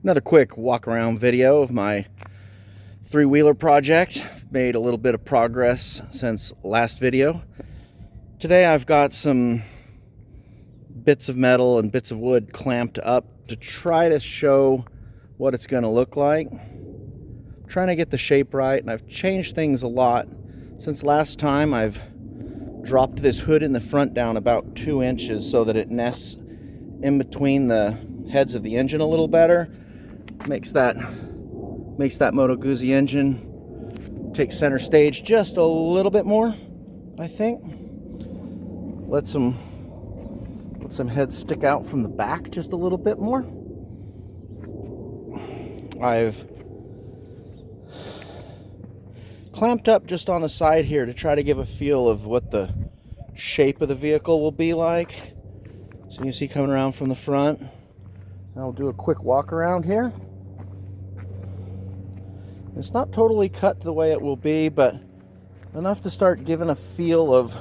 Another quick walk around video of my three-wheeler project. Made a little bit of progress since last video. Today I've got some bits of metal and bits of wood clamped up to try to show what it's going to look like. I'm trying to get the shape right, and I've changed things a lot. Since last time I've dropped this hood in the front down about 2 inches so that it nests in between the heads of the engine a little better. Makes that Moto Guzzi engine take center stage just a little bit more, I think. Let some heads stick out from the back just a little bit more. I've clamped up just on the side here to try to give a feel of what the shape of the vehicle will be like. So you can see coming around from the front. I'll do a quick walk around here. It's not totally cut the way it will be, but enough to start giving a feel of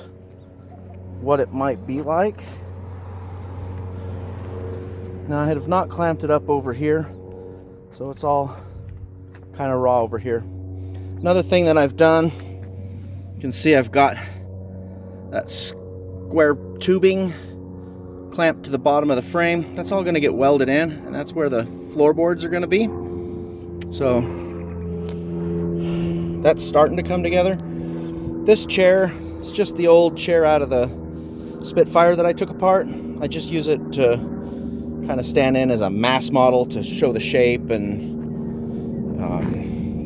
what it might be like. Now I have not clamped it up over here, so it's all kind of raw over here. Another thing that I've done, you can see I've got that square tubing clamped to the bottom of the frame. That's all going to get welded in, and that's where the floorboards are going to be. So that's starting to come together. This chair is just the old chair out of the Spitfire that I took apart. I just use it to kind of stand in as a mass model to show the shape and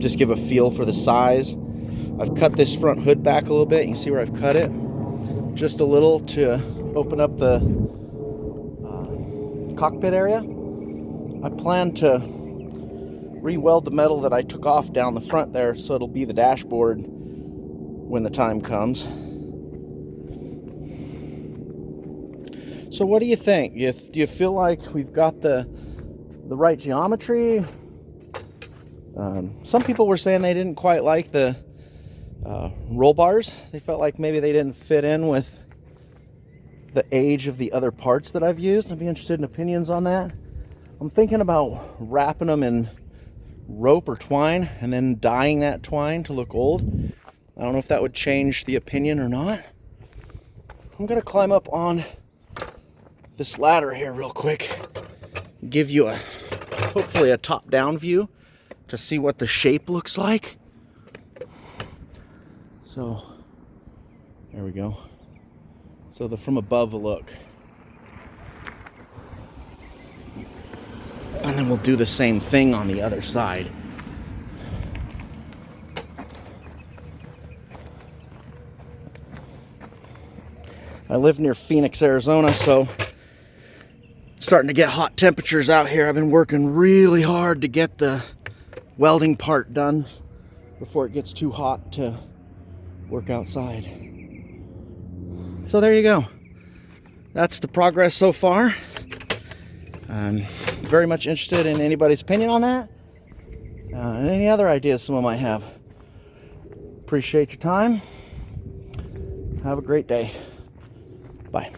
just give a feel for the size. I've cut this front hood back a little bit. You can see where I've cut it just a little to open up the cockpit area. I plan to re-weld the metal that I took off down the front there so it'll be the dashboard when the time comes. So what do you think? Do you feel like we've got the right geometry? Some people were saying they didn't quite like the roll bars. They felt like maybe they didn't fit in with the age of the other parts that I've used. I'd be interested in opinions on that. I'm thinking about wrapping them in rope or twine and then dyeing that twine to look old. I don't know if that would change the opinion or not. I'm gonna climb up on this ladder here real quick, give you hopefully a top-down view to see what the shape looks like. So there we go. So the from above look. And then we'll do the same thing on the other side. I live near Phoenix, Arizona, so it's starting to get hot temperatures out here. I've been working really hard to get the welding part done before it gets too hot to work outside. So there you go. That's the progress so far. I'm very much interested in anybody's opinion on that. And any other ideas someone might have. Appreciate your time. Have a great day. Bye.